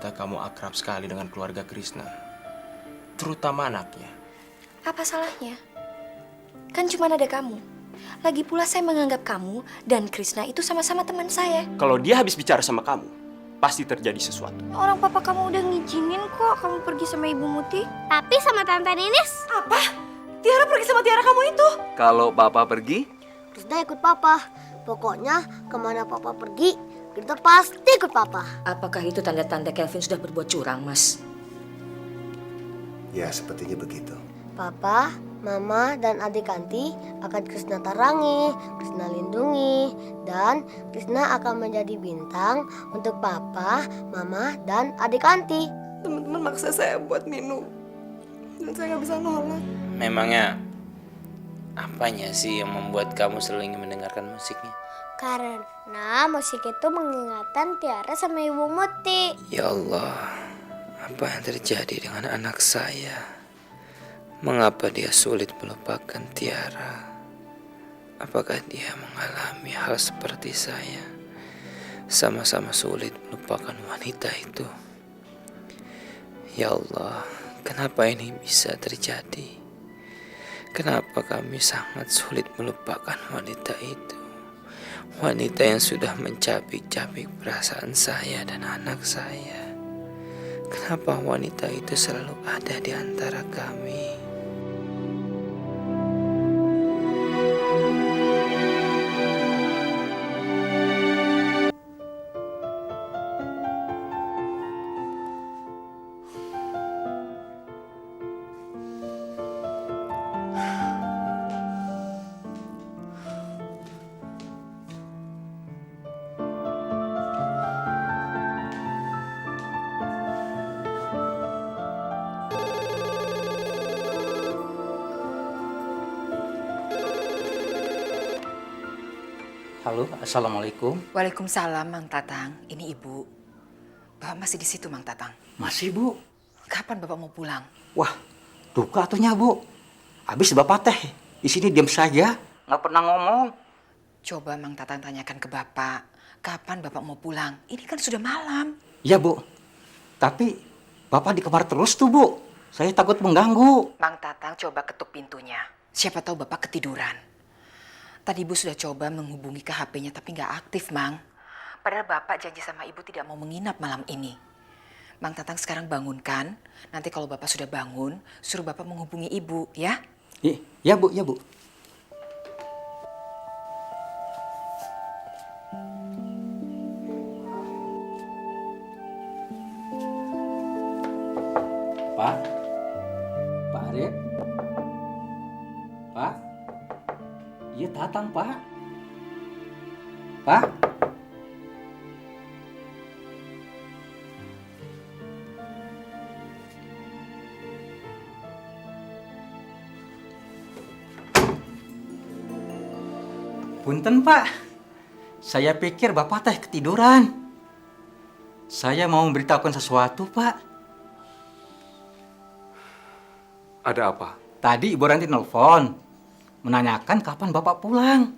ternyata kamu akrab sekali dengan keluarga Krisna. Terutama anaknya. Apa salahnya? Kan cuma ada kamu. Lagi pula saya menganggap kamu dan Krisna itu sama-sama teman saya. Kalau dia habis bicara sama kamu, pasti terjadi sesuatu. Orang papa kamu udah ngizinin kok kamu pergi sama Ibu Muti. Tapi sama Tante Ninis. Apa? Tiara pergi sama Tiara kamu itu? Kalau Papa pergi, Krisna ikut Papa. Pokoknya kemana Papa pergi, kita pasti ikut Papa. Apakah itu tanda-tanda Kelvin sudah berbuat curang, Mas? Ya, sepertinya begitu. Papa, Mama, dan adik Kanti akan Krisna tarangi, Krisna lindungi, dan Krisna akan menjadi bintang untuk Papa, Mama, dan adik Kanti. Teman-teman maksa saya buat minum. Dan saya nggak bisa nolak. Memangnya apanya sih yang membuat kamu selalu ingin mendengarkan musiknya? Karena musik itu mengingatkan Tiara sama Ibu Muti. Ya Allah, apa yang terjadi dengan anak saya? Mengapa dia sulit melupakan Tiara? Apakah dia mengalami hal seperti saya? Sama-sama sulit melupakan wanita itu. Ya Allah, kenapa ini bisa terjadi? Kenapa kami sangat sulit melupakan wanita itu? Wanita yang sudah mencabik-cabik perasaan saya dan anak saya. Kenapa wanita itu selalu ada di antara kami? Halo, assalamualaikum. Waalaikumsalam, Mang Tatang. Ini Ibu. Bapak masih di situ, Mang Tatang. Masih, Bu? Kapan Bapak mau pulang? Wah, duka atuhnya, Bu. Habis Bapak teh di sini diam saja, nggak pernah ngomong. Coba Mang Tatang tanyakan ke Bapak, kapan Bapak mau pulang? Ini kan sudah malam. Ya, Bu. Tapi Bapak di kamar terus tuh, Bu. Saya takut mengganggu. Mang Tatang coba ketuk pintunya. Siapa tahu Bapak ketiduran. Tadi Ibu sudah coba menghubungi ke HP-nya tapi nggak aktif, Mang. Padahal Bapak janji sama Ibu tidak mau menginap malam ini. Mang Tatang sekarang bangunkan. Nanti kalau Bapak sudah bangun, suruh Bapak menghubungi Ibu, ya? Ya, Bu, ya, Bu. Pak? Pak Arif? Pak? Iya, Tatang, Pak. Pak? Punten, Pak. Saya pikir Bapak teh ketiduran. Saya mau memberitahukan sesuatu, Pak. ada apa? Tadi Ibu Ranti nelfon, menanyakan kapan Bapak pulang.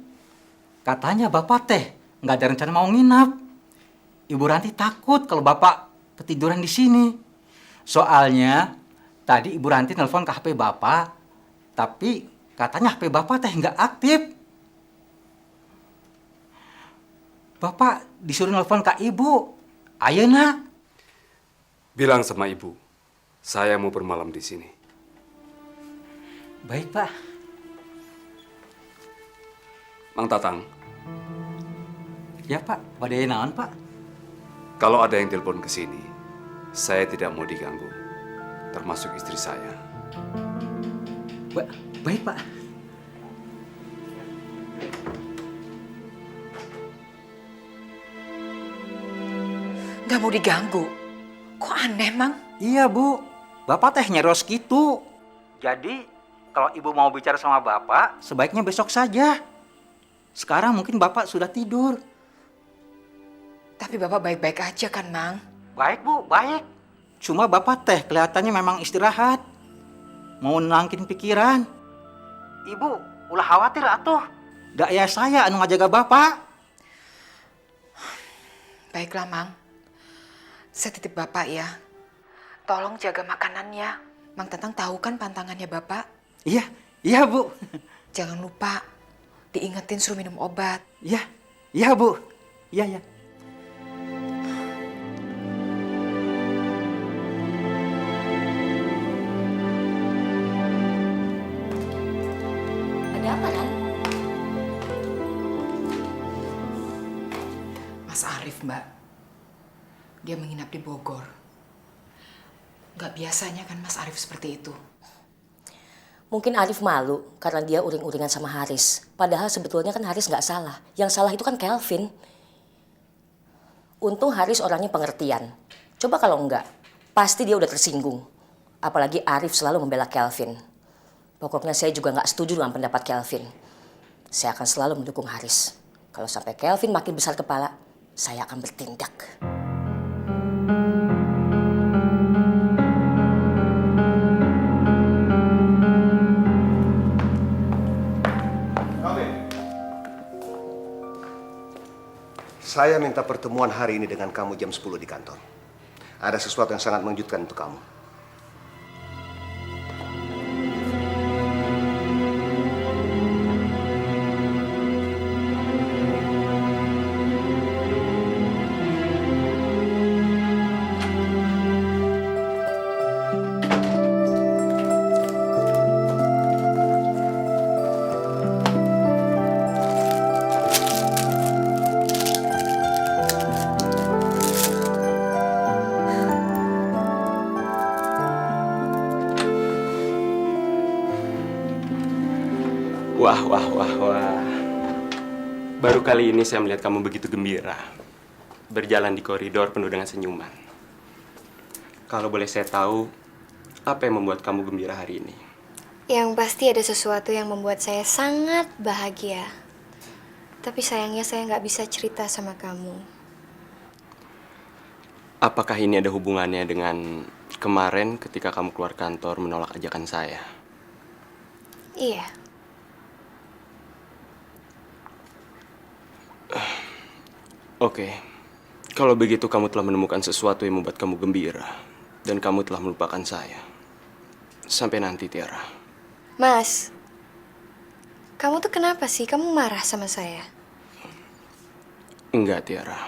Katanya Bapak teh nggak ada rencana mau nginap. Ibu Ranti takut kalau Bapak ketiduran di sini. Soalnya tadi Ibu Ranti nelfon ke HP Bapak, tapi katanya HP Bapak teh nggak aktif. Bapak disuruh nelfon ke Ibu. Ayeuna. Bilang sama ibu, saya mau bermalam di sini. Baik, Pak. Mang Tatang, Ya, Pak. Wadai naon, Pak? kalau ada yang telepon ke sini, saya tidak mau diganggu, termasuk istri saya. Baik, Pak. Nggak mau diganggu. Kok aneh, Mang? Iya, Bu. Bapak teh nyeros gitu. Jadi, kalau Ibu mau bicara sama Bapak, sebaiknya besok saja. Sekarang mungkin Bapak sudah tidur. Tapi Bapak baik-baik aja kan, Mang? Baik, Bu, baik. Cuma Bapak teh kelihatannya memang istirahat. Mau nenangkin pikiran. Ibu, ulah khawatir atuh. Da aya saya anu ngajaga Bapak. Baiklah, Mang. Saya titip Bapak ya. Tolong jaga makanannya. Mang Tatang tahu kan pantangannya Bapak? Iya, iya Bu. Jangan lupa diingetin suruh minum obat. Iya, iya Bu. Iya, iya. Ada apa, Nan? Mas Arif, Mbak. Dia menginap di Bogor. Gak biasanya kan Mas Arif seperti itu. Mungkin Arif malu karena dia uring-uringan sama Haris. Padahal sebetulnya kan Haris nggak salah. Yang salah itu kan Kelvin. Untung Haris orangnya pengertian. Coba kalau enggak, pasti dia udah tersinggung. Apalagi Arif selalu membela Kelvin. Pokoknya saya juga nggak setuju dengan pendapat Kelvin. Saya akan selalu mendukung Haris. Kalau sampai Kelvin makin besar kepala, saya akan bertindak. Saya minta pertemuan hari ini dengan kamu jam 10 di kantor. Ada sesuatu yang sangat mengejutkan untuk kamu. Wah, wah, wah, wah. Baru kali ini saya melihat kamu begitu gembira. Berjalan di koridor penuh dengan senyuman. Kalau boleh saya tahu, apa yang membuat kamu gembira hari ini? Yang pasti ada sesuatu yang membuat saya sangat bahagia. Tapi sayangnya saya nggak bisa cerita sama kamu. Apakah ini ada hubungannya dengan kemarin ketika kamu keluar kantor menolak ajakan saya? Iya. Oke, kalau begitu kamu telah menemukan sesuatu yang membuat kamu gembira. Dan kamu telah melupakan saya. Sampai nanti, Tiara. Mas, kamu tuh kenapa sih? Kamu marah sama saya? Enggak, Tiara.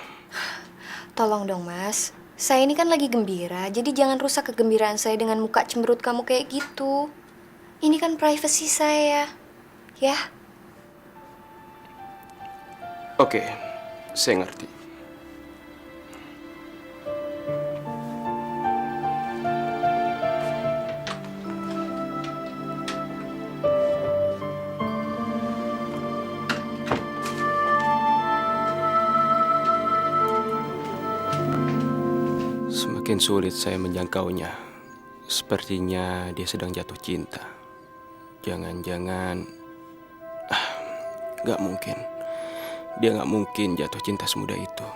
Tolong dong, Mas. Saya ini kan lagi gembira, jadi jangan rusak kegembiraan saya dengan muka cemberut kamu kayak gitu. Ini kan privasi saya, ya? Oke, saya ngerti. Semakin sulit saya menjangkaunya. Sepertinya dia sedang jatuh cinta. Jangan-jangan... gak mungkin. Dia gak mungkin jatuh cinta semudah itu.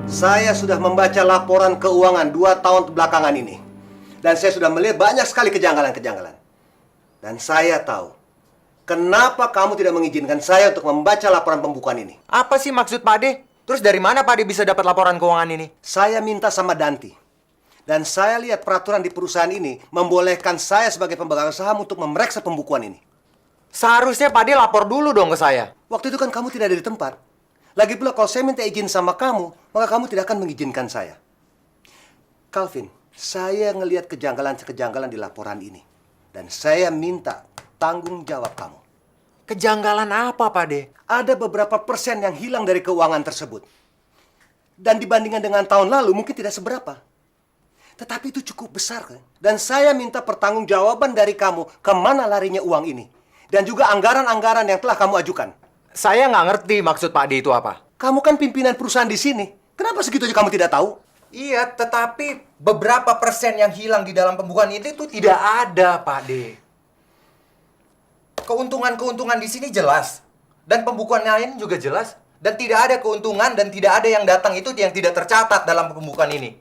Saya sudah membaca laporan keuangan 2 tahun belakangan ini. Dan saya sudah melihat banyak sekali kejanggalan-kejanggalan. Dan saya tahu kenapa kamu tidak mengizinkan saya untuk membaca laporan pembukuan ini. Apa sih maksud Pak Ade? Terus dari mana Pak Ade bisa dapat laporan keuangan ini? Saya minta sama Danti. Dan saya lihat peraturan di perusahaan ini membolehkan saya sebagai pemegang saham untuk memeriksa pembukuan ini. Seharusnya Pak Ade lapor dulu dong ke saya. Waktu itu kan kamu tidak ada di tempat. Lagi pula kalau saya minta izin sama kamu, maka kamu tidak akan mengizinkan saya. Calvin, saya ngelihat kejanggalan-kejanggalan di laporan ini. Dan saya minta tanggung jawab kamu. Kejanggalan apa Pak Ade? Ada beberapa persen yang hilang dari keuangan tersebut. Dan dibandingkan dengan tahun lalu mungkin tidak seberapa. Tetapi itu cukup besar kan? Dan saya minta pertanggungjawaban dari kamu kemana larinya uang ini. Dan juga anggaran-anggaran yang telah kamu ajukan. Saya nggak ngerti maksud Pak Ade itu apa. Kamu kan pimpinan perusahaan di sini. Kenapa segitu aja kamu tidak tahu? Iya, tetapi beberapa persen yang hilang di dalam pembukuan itu tidak ada Pak Ade. Keuntungan-keuntungan di sini jelas. Dan pembukuan lain juga jelas. Dan tidak ada keuntungan dan tidak ada yang datang itu yang tidak tercatat dalam pembukuan ini.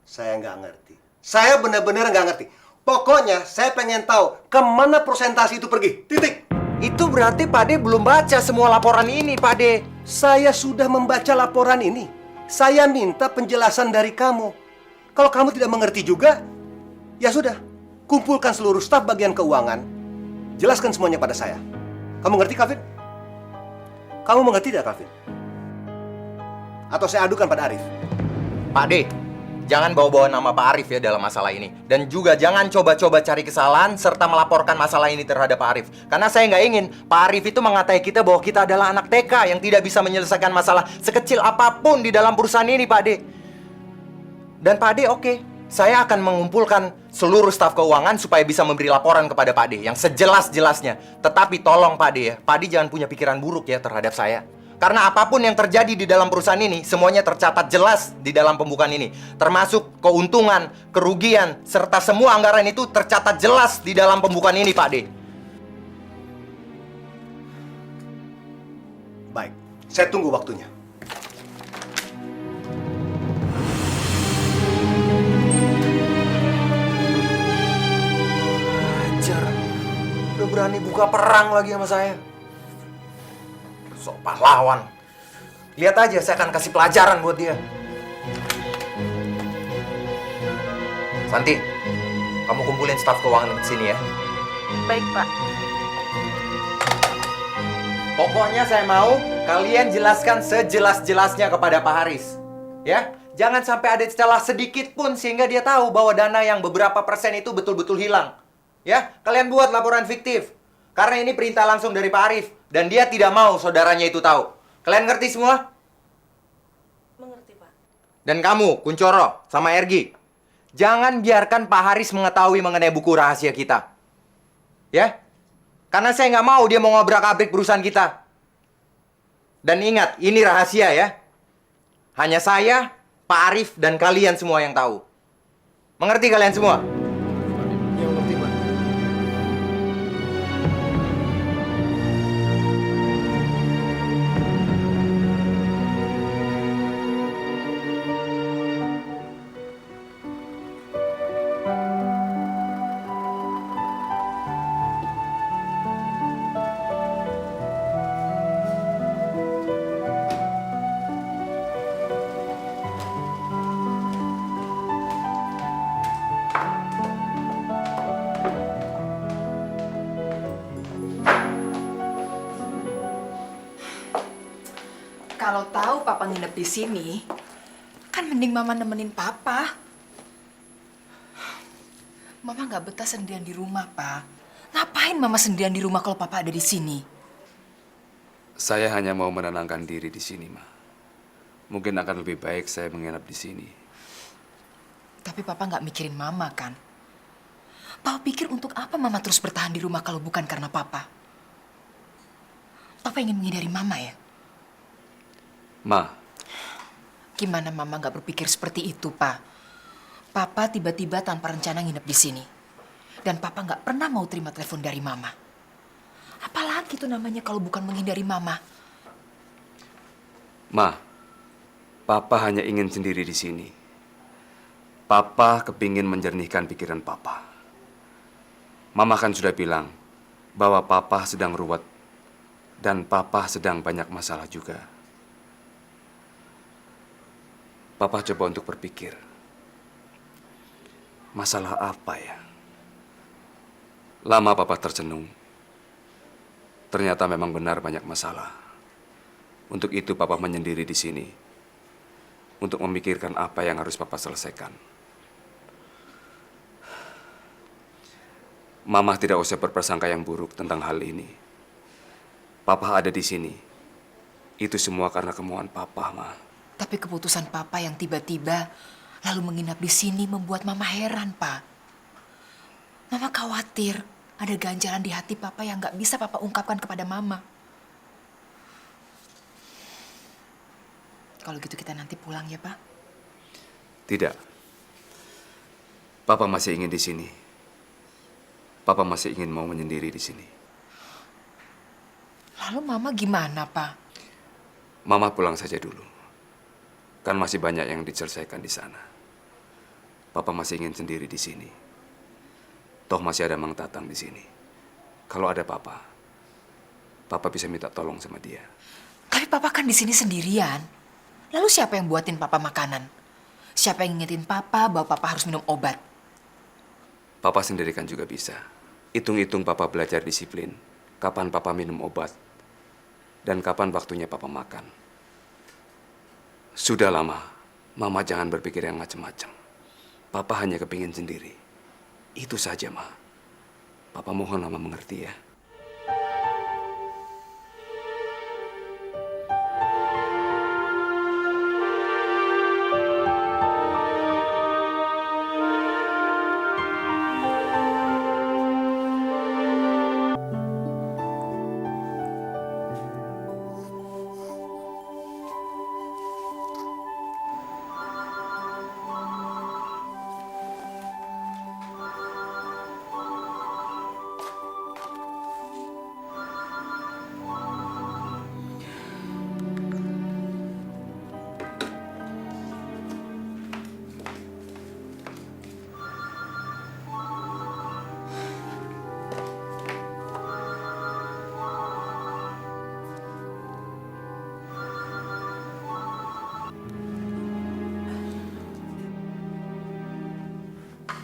Saya nggak ngerti. Saya benar-benar nggak ngerti. Pokoknya saya pengen tahu kemana persentase itu pergi. Titik. Itu berarti Pak Ade belum baca semua laporan ini, Pak Ade. Saya sudah membaca laporan ini. Saya minta penjelasan dari kamu. Kalau kamu tidak mengerti juga, ya sudah. Kumpulkan seluruh staf bagian keuangan. Jelaskan semuanya pada saya. Kamu ngerti, Kavin? Kamu mengerti tidak, Kavin? Atau saya adukan pada Arif? Pak D, jangan bawa-bawa nama Pak Arif ya dalam masalah ini. Dan juga jangan coba-coba cari kesalahan serta melaporkan masalah ini terhadap Pak Arif. Karena saya nggak ingin Pak Arif itu mengatai kita bahwa kita adalah anak TK yang tidak bisa menyelesaikan masalah sekecil apapun di dalam perusahaan ini, Pak D. Dan Pak D, oke. Saya akan mengumpulkan seluruh staf keuangan supaya bisa memberi laporan kepada Pak D yang sejelas-jelasnya. Tetapi tolong Pak D ya, Pak D jangan punya pikiran buruk ya terhadap saya. Karena apapun yang terjadi di dalam perusahaan ini, semuanya tercatat jelas di dalam pembukaan ini. Termasuk keuntungan, kerugian, serta semua anggaran itu tercatat jelas di dalam pembukaan ini, Pak D. Baik, saya tunggu waktunya. Ajar, udah berani buka perang lagi sama saya. Sok pahlawan. Lihat aja, saya akan kasih pelajaran buat dia. Santi, kamu kumpulin staf keuangan di sini ya. Baik, Pak. Pokoknya saya mau kalian jelaskan sejelas-jelasnya kepada Pak Haris. Ya, jangan sampai ada celah sedikit pun sehingga dia tahu bahwa dana yang beberapa persen itu betul-betul hilang. Ya, kalian buat laporan fiktif. Karena ini perintah langsung dari Pak Arif. Dan dia tidak mau saudaranya itu tahu. Kalian ngerti semua? Mengerti, Pak. Dan kamu, Kuncoro, sama Ergi. Jangan biarkan Pak Haris mengetahui mengenai buku rahasia kita. Ya? Karena saya nggak mau dia mau ngobrak-abrik perusahaan kita. Dan ingat, ini rahasia ya. Hanya saya, Pak Arif, dan kalian semua yang tahu. Mengerti kalian semua? Ya, ngerti, Pak. Kalau tahu Papa nginep di sini, kan mending Mama nemenin Papa. Mama nggak betah sendirian di rumah, Pak. Ngapain Mama sendirian di rumah kalau Papa ada di sini? Saya hanya mau menenangkan diri di sini, Ma. Mungkin akan lebih baik saya menginap di sini. Tapi Papa nggak mikirin Mama, kan? Papa pikir untuk apa Mama terus bertahan di rumah kalau bukan karena Papa? Papa ingin menghindari Mama ya? Ma, Gimana Mama nggak berpikir seperti itu, Pak? Papa tiba-tiba tanpa rencana nginep di sini. Dan Papa nggak pernah mau terima telepon dari Mama. Apalagi itu namanya kalau bukan menghindari Mama. Ma, Papa hanya ingin sendiri di sini. Papa kepingin menjernihkan pikiran Papa. Mama kan sudah bilang bahwa Papa sedang ruwet dan Papa sedang banyak masalah juga. Papa coba untuk berpikir, masalah apa ya? Lama Papa tercenung. Ternyata memang benar banyak masalah. Untuk itu Papa menyendiri di sini. Untuk memikirkan apa yang harus Papa selesaikan. Mama tidak usah berprasangka yang buruk tentang hal ini. Papa ada di sini. Itu semua karena kemauan Papa, Ma. Tapi keputusan Papa yang tiba-tiba lalu menginap di sini membuat Mama heran, Pak. Mama khawatir ada ganjalan di hati Papa yang nggak bisa Papa ungkapkan kepada Mama. Kalau gitu kita nanti pulang ya, Pak? Tidak. Papa masih ingin di sini. Papa masih ingin mau menyendiri di sini. Lalu Mama gimana, Pak? Mama pulang saja dulu. Kan masih banyak yang diselesaikan di sana. Papa masih ingin sendiri di sini. Toh masih ada Mang Tatang di sini. Kalau ada Papa, Papa bisa minta tolong sama dia. Tapi Papa kan di sini sendirian. Lalu siapa yang buatin papa makanan? Siapa yang ngingetin papa bahwa papa harus minum obat? Papa sendiri kan juga bisa. Hitung-hitung papa belajar disiplin. Kapan papa minum obat. Dan kapan waktunya papa makan. Sudah lama, mama jangan berpikir yang macam-macam. Papa hanya kepingin sendiri. Itu saja, Ma. Papa mohon mama mengerti ya.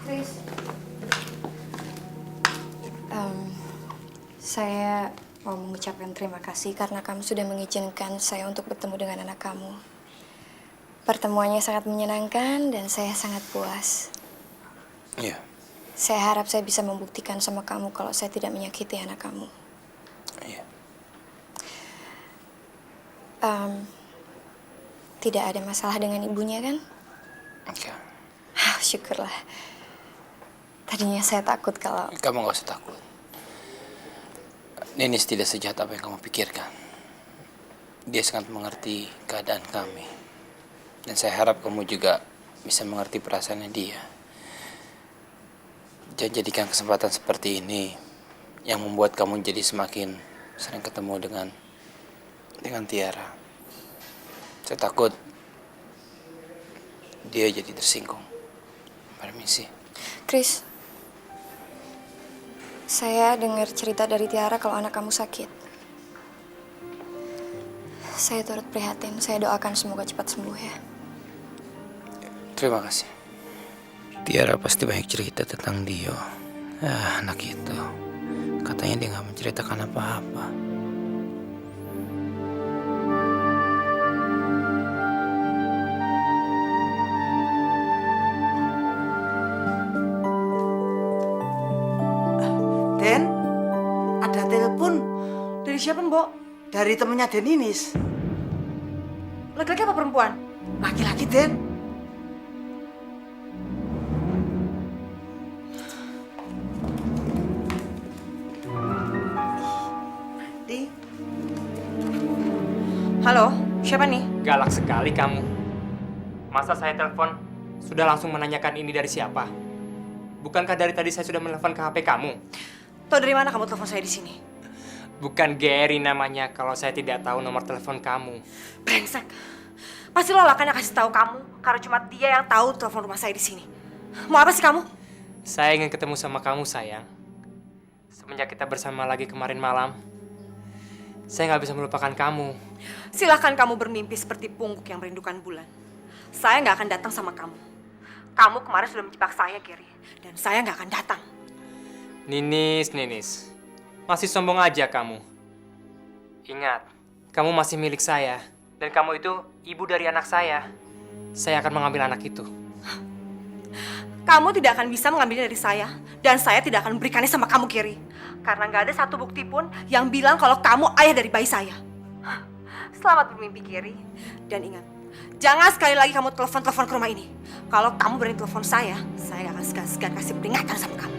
Chris, saya mau mengucapkan terima kasih karena kamu sudah mengizinkan saya untuk bertemu dengan anak kamu. Pertemuannya sangat menyenangkan dan saya sangat puas. Iya. Saya harap saya bisa membuktikan sama kamu kalau saya tidak menyakiti anak kamu. Iya. Tidak ada masalah dengan ibunya kan? Enggak. Syukurlah. Tadinya saya takut kalau... Kamu gak usah takut. Ninis tidak sejahat apa yang kamu pikirkan. Dia sangat mengerti keadaan kami. Dan saya harap kamu juga bisa mengerti perasaannya dia. Jangan jadikan kesempatan seperti ini yang membuat kamu jadi semakin sering ketemu dengan Tiara. Saya takut dia jadi tersinggung. Permisi. Chris, saya dengar cerita dari Tiara kalau anak kamu sakit. Saya turut prihatin. Saya doakan semoga cepat sembuh ya. Terima kasih. Tiara pasti banyak cerita tentang Dio. Anak itu. Katanya dia gak menceritakan apa-apa. Den, ada telepon. Dari siapa, Mbok? Dari temennya Deninis. Laki-laki apa perempuan? Laki-laki, Den. Di. Halo, siapa nih? Galak sekali kamu. Masa saya telepon sudah langsung menanyakan ini dari siapa? Bukankah dari tadi saya sudah menelpon ke HP kamu? Tahu dari mana kamu telepon saya di sini? Bukan Gary namanya kalau saya tidak tahu nomor telepon kamu. Brengsek. Pasti lo lah kan yang kasih tahu kamu karena cuma dia yang tahu telepon rumah saya di sini. Mau apa sih kamu? Saya ingin ketemu sama kamu, sayang. Semenjak kita bersama lagi kemarin malam, saya nggak bisa melupakan kamu. Silahkan kamu bermimpi seperti pungguk yang merindukan bulan. Saya nggak akan datang sama kamu. Kamu kemarin sudah menjebak saya, Gary. Dan saya nggak akan datang. Ninis. Masih sombong aja kamu. Ingat, kamu masih milik saya. Dan kamu itu ibu dari anak saya. Saya akan mengambil anak itu. Kamu tidak akan bisa mengambilnya dari saya. Dan saya tidak akan memberikannya sama kamu, Gary. Karena nggak ada satu bukti pun yang bilang kalau kamu ayah dari bayi saya. Selamat bermimpi, Gary. Dan ingat, jangan sekali lagi kamu telepon-telepon ke rumah ini. Kalau kamu berani telepon saya nggak akan segan-segan kasih peringatan sama kamu.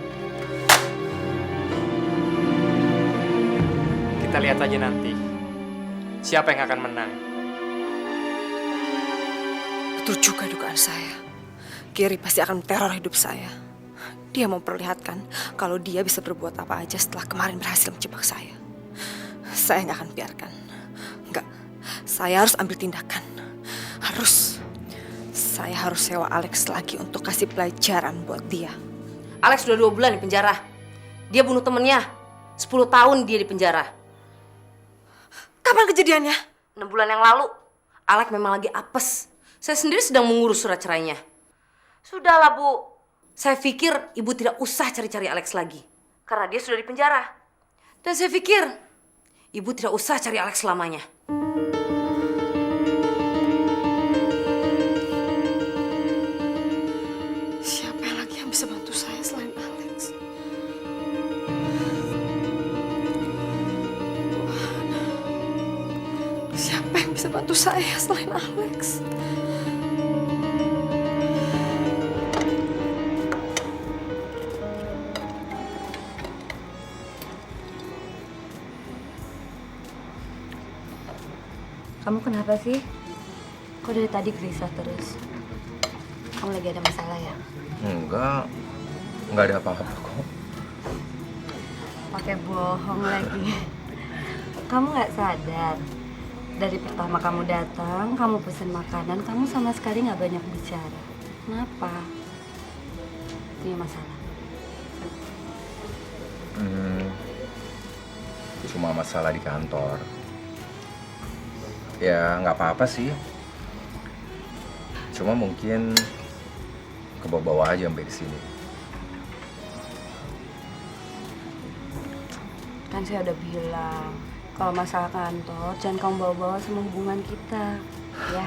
Kita lihat aja nanti. Siapa yang akan menang? Betul juga dugaan saya. Gary pasti akan meneror hidup saya. Dia mau memperlihatkan kalau dia bisa berbuat apa aja setelah kemarin berhasil menjebak saya. Saya nggak akan biarkan. Nggak, saya harus ambil tindakan. Harus. Saya harus sewa Alex lagi untuk kasih pelajaran buat dia. Alex sudah 2 bulan di penjara. Dia bunuh temennya. 10 tahun dia di penjara. Kapan kejadiannya? 6 bulan yang lalu. Alex memang lagi apes. Saya sendiri sedang mengurus surat cerainya. Sudahlah, Bu. Saya pikir Ibu tidak usah cari-cari Alex lagi. Karena dia sudah di penjara. Dan saya pikir Ibu tidak usah cari Alex selamanya. Siapa yang lagi yang bisa bantu saya selain Alex? Siapa yang bisa bantu saya selain Alex? Kamu kenapa sih? Kok dari tadi gelisah terus? Kamu lagi ada masalah ya? Enggak ada apa-apa kok. Pakai bohong lagi. Kamu nggak sadar? Dari pertama kamu datang, kamu pesen makanan, kamu sama sekali nggak banyak bicara. Kenapa? Punya masalah? Cuma masalah di kantor. Ya nggak apa-apa sih. Cuma mungkin kebawa-bawa aja sampai ke sini. Kan saya udah bilang, kalau masalah kantor jangan kamu bawa-bawa sama hubungan kita, ya.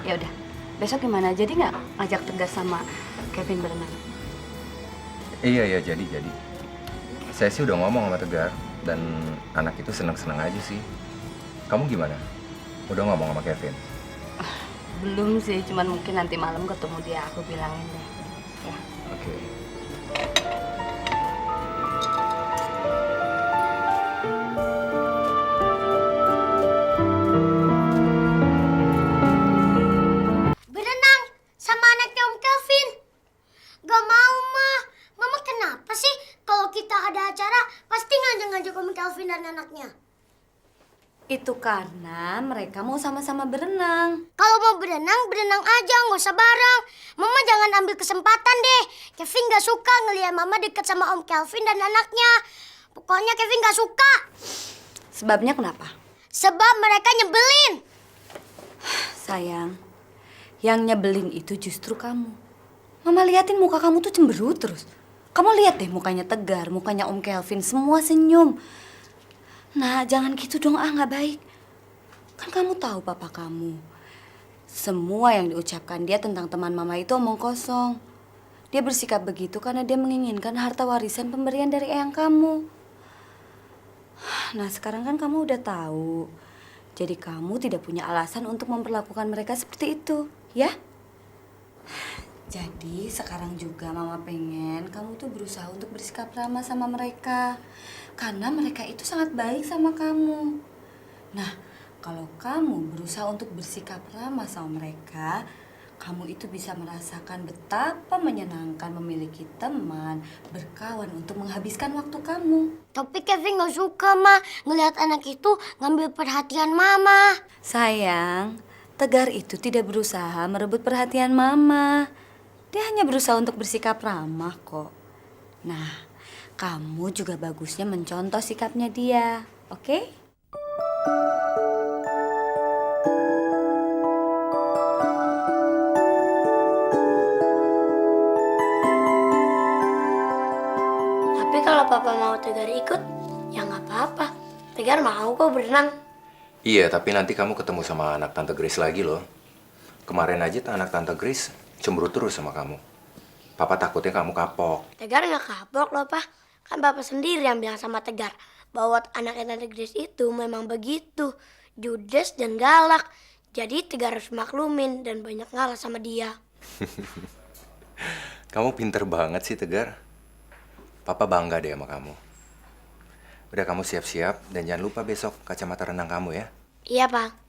Ya udah, besok gimana? Jadi nggak ngajak Tegar sama Kevin berenang? Iya jadi. Saya sih udah ngomong sama Tegar dan anak itu seneng-seneng aja sih. Kamu gimana? Udah ngomong sama Kevin? Belum sih, cuman mungkin nanti malam ketemu dia aku bilangin deh. Ya. Oke. Berenang sama anaknya Om Kelvin. Gak mau, Ma. Mama kenapa sih kalau kita ada acara pasti ngajak-ngajak Om Kelvin dan anaknya? Itu karena mereka mau sama-sama berenang. Kalau mau berenang, berenang aja, nggak usah bareng. Mama jangan ambil kesempatan deh. Kevin gak suka ngeliat Mama deket sama Om Kelvin dan anaknya. Pokoknya Kevin gak suka. Sebabnya kenapa? Sebab mereka nyebelin. Sayang, yang nyebelin itu justru kamu. Mama liatin muka kamu tuh cemberut terus. Kamu lihat deh mukanya Tegar, mukanya Om Kelvin, semua senyum. Nah, jangan gitu dong, nggak baik. Kan kamu tahu papa kamu. Semua yang diucapkan dia tentang teman mama itu omong kosong. Dia bersikap begitu karena dia menginginkan harta warisan pemberian dari eyang kamu. Nah, sekarang kan kamu udah tahu. Jadi kamu tidak punya alasan untuk memperlakukan mereka seperti itu, ya? Jadi sekarang juga mama pengen kamu tuh berusaha untuk bersikap ramah sama mereka. Karena mereka itu sangat baik sama kamu. Nah, kalau kamu berusaha untuk bersikap ramah sama mereka, kamu itu bisa merasakan betapa menyenangkan memiliki teman, berkawan untuk menghabiskan waktu kamu. Tapi Kevin gak suka, Ma. Ngelihat anak itu ngambil perhatian Mama. Sayang, Tegar itu tidak berusaha merebut perhatian mama. Dia hanya berusaha untuk bersikap ramah kok. Nah, kamu juga bagusnya mencontoh sikapnya dia, oke? Tapi kalau Papa mau Tegar ikut, ya nggak apa-apa. Tegar mau kok berenang. Iya, tapi nanti kamu ketemu sama anak Tante Grace lagi loh. Kemarin aja anak Tante Grace cemberut terus sama kamu. Papa takutnya kamu kapok. Tegar nggak kapok loh, Pak. Kan Bapak sendiri yang bilang sama Tegar bahwa anaknya Tante Grace itu memang begitu, judes dan galak. Jadi Tegar harus maklumin dan banyak ngalah sama dia. Kamu pinter banget sih, Tegar. Papa bangga deh sama kamu. Udah, kamu siap-siap dan jangan lupa besok kacamata renang kamu ya. Iya, Pak.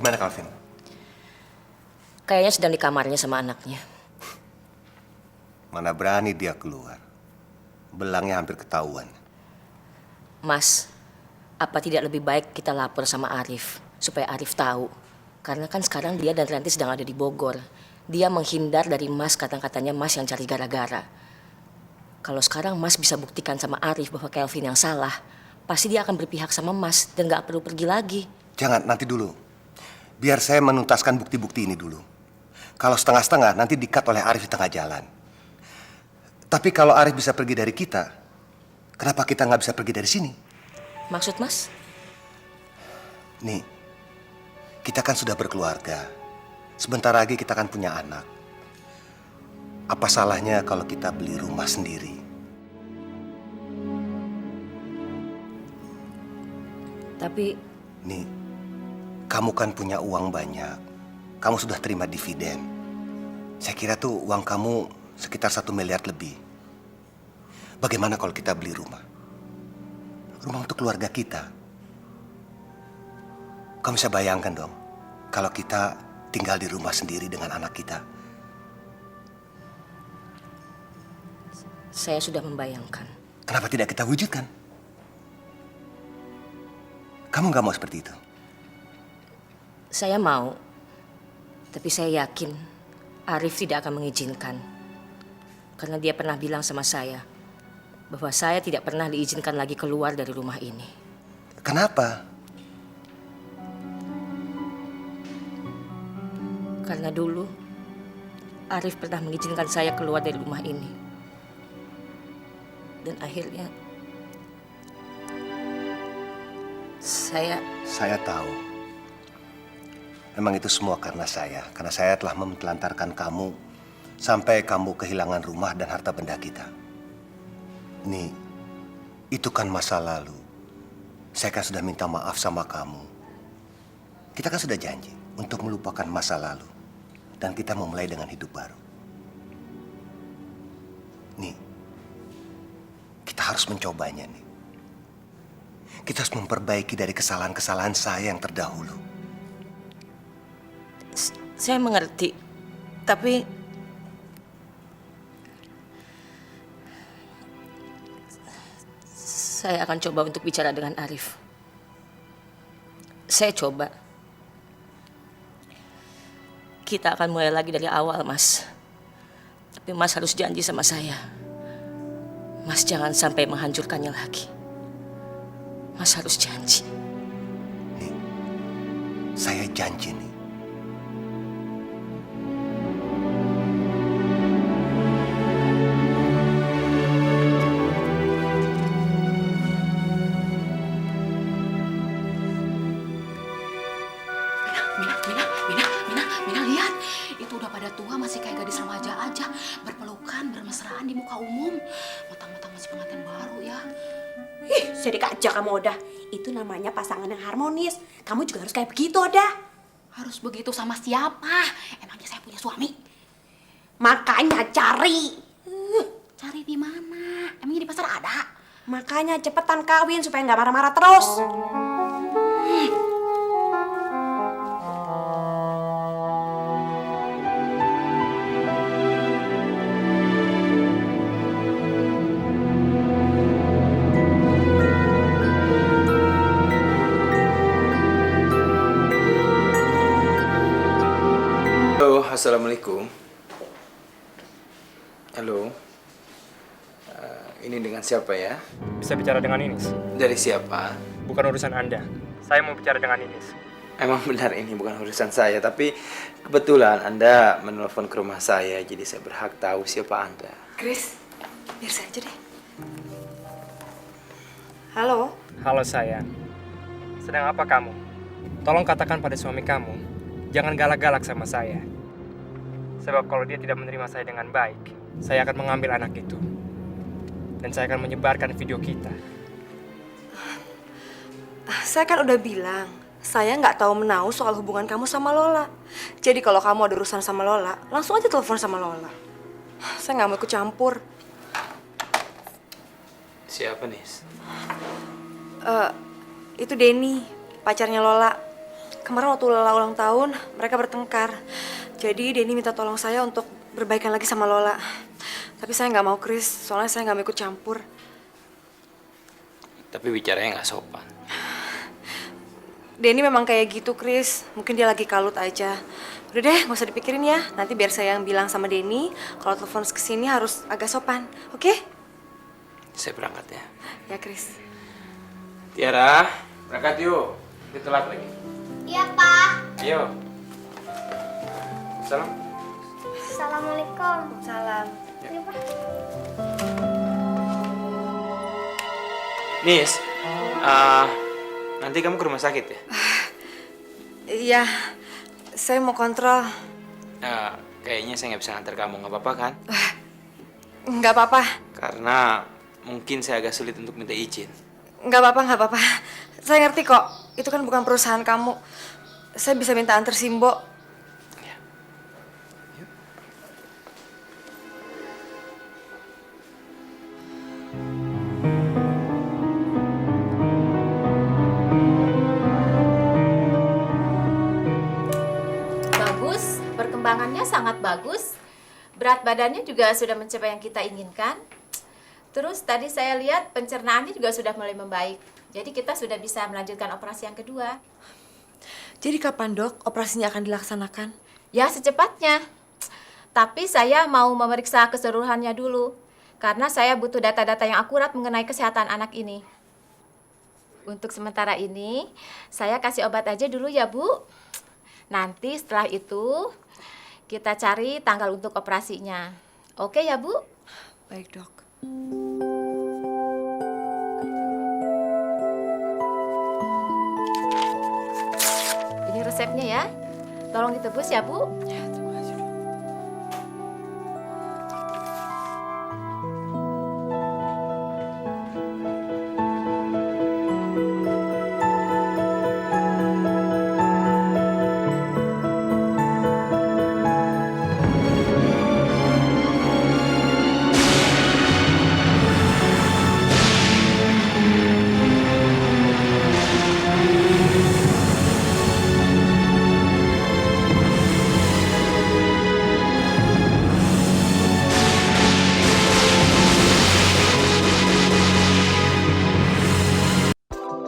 Gimana Calvin? Kayaknya sedang di kamarnya sama anaknya. Mana berani dia keluar. Belangnya hampir ketahuan. Mas, Apa tidak lebih baik kita lapor sama Arif, supaya Arif tahu. Karena kan sekarang dia dan Ranti sedang ada di Bogor. Dia menghindar dari Mas, katanya Mas yang cari gara-gara. Kalau sekarang Mas bisa buktikan sama Arif bahwa Kelvin yang salah, pasti dia akan berpihak sama Mas dan gak perlu pergi lagi. Jangan, nanti dulu. Biar saya menuntaskan bukti-bukti ini dulu. Kalau setengah-setengah, nanti di-cut oleh Arif di tengah jalan. Tapi kalau Arif bisa pergi dari kita, kenapa kita nggak bisa pergi dari sini? Maksud Mas? Nih, kita kan sudah berkeluarga. Sebentar lagi kita akan punya anak. Apa salahnya kalau kita beli rumah sendiri? Tapi... Nih, kamu kan punya uang banyak. Kamu sudah terima dividen. Saya kira tuh uang kamu sekitar 1 miliar lebih. Bagaimana kalau kita beli rumah? Rumah untuk keluarga kita. Kamu bisa bayangkan dong, kalau kita tinggal di rumah sendiri dengan anak kita. Saya sudah membayangkan. Kenapa tidak kita wujudkan? Kamu nggak mau seperti itu? Saya mau, tapi saya yakin Arif tidak akan mengizinkan. Karena dia pernah bilang sama saya bahwa saya tidak pernah diizinkan lagi keluar dari rumah ini. Kenapa? Karena dulu Arif pernah mengizinkan saya keluar dari rumah ini. Dan akhirnya Saya tahu. Memang itu semua karena saya. Karena saya telah menelantarkan kamu sampai kamu kehilangan rumah dan harta benda kita. Nih, itu kan masa lalu. Saya kan sudah minta maaf sama kamu. Kita kan sudah janji untuk melupakan masa lalu. Dan kita memulai dengan hidup baru. Nih, kita harus mencobanya nih. Kita harus memperbaiki dari kesalahan-kesalahan saya yang terdahulu. saya mengerti. Tapi saya akan coba untuk bicara dengan Arif. Saya coba. Kita akan mulai lagi dari awal, Mas. Tapi Mas harus janji sama saya. Mas jangan sampai menghancurkannya lagi. Mas harus janji. Nih, saya janji nih. Mina, lihat. Itu udah pada tua masih kayak gadis remaja aja. Berpelukan, bermesraan di muka umum. Mentang-mentang masih pengantin baru ya. Ih, sedek aja kamu Oda. Itu namanya pasangan yang harmonis. Kamu juga harus kayak begitu, Oda. Harus begitu sama siapa? Emangnya saya punya suami? Makanya cari. Cari di mana? Emangnya di pasar ada? Makanya cepetan kawin supaya nggak marah-marah terus. Halo, assalamualaikum. Halo. Ini dengan siapa ya? Bisa bicara dengan Inis? Dari siapa? Bukan urusan Anda. Saya mau bicara dengan Inis. Emang benar ini bukan urusan saya, tapi kebetulan Anda menelpon ke rumah saya, jadi saya berhak tahu siapa Anda. Chris, biar saya aja deh. Halo? Halo sayang. Sedang apa kamu? Tolong katakan pada suami kamu, jangan galak-galak sama saya. Sebab kalau dia tidak menerima saya dengan baik, saya akan mengambil anak itu. Dan saya akan menyebarkan video kita. Saya kan udah bilang, saya nggak tahu menahu soal hubungan kamu sama Lola. Jadi kalau kamu ada urusan sama Lola, langsung aja telepon sama Lola. Saya nggak mau ikut campur. Siapa, Nis? Itu Denny, pacarnya Lola. Kemarin waktu Lola ulang tahun, mereka bertengkar. Jadi Denny minta tolong saya untuk berbaikan lagi sama Lola. Tapi saya nggak mau, Chris, soalnya saya nggak mau ikut campur. Tapi bicaranya nggak sopan. Denny memang kayak gitu, Chris. Mungkin dia lagi kalut aja. Udah deh, nggak usah dipikirin ya. Nanti biar saya yang bilang sama Denny kalau telepon kesini harus agak sopan. Oke? Saya berangkat ya. Ya, Chris. Tiara, berangkat yuk. Kita telat lagi. Iya, Pak. Ayo. Salam. Assalamualaikum. Salam. Iya, Pak. Nis, nanti kamu ke rumah sakit ya? Iya, saya mau kontrol. Kayaknya saya nggak bisa nganter kamu, nggak apa-apa kan? Nggak apa-apa. Karena mungkin saya agak sulit untuk minta izin. Nggak apa-apa, nggak apa-apa. Saya ngerti kok. Itu kan bukan perusahaan kamu. Saya bisa minta antar Simbo. Bagus, perkembangannya sangat bagus. Berat badannya juga sudah mencapai yang kita inginkan. Terus tadi saya lihat pencernaannya juga sudah mulai membaik. Jadi kita sudah bisa melanjutkan operasi yang kedua. Jadi kapan, Dok, operasinya akan dilaksanakan? Ya, secepatnya. Tapi saya mau memeriksa keseluruhannya dulu. Karena saya butuh data-data yang akurat mengenai kesehatan anak ini. Untuk sementara ini, saya kasih obat aja dulu ya, Bu. Nanti setelah itu, kita cari tanggal untuk operasinya. Oke ya, Bu? Baik, Dok. Ini resepnya ya. Tolong ditebus ya, Bu. Ya, terima kasih, Dok.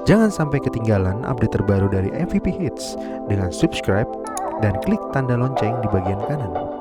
Jangan sampai ketinggalan update terbaru dari MVP Hits dengan subscribe dan klik tanda lonceng di bagian kanan.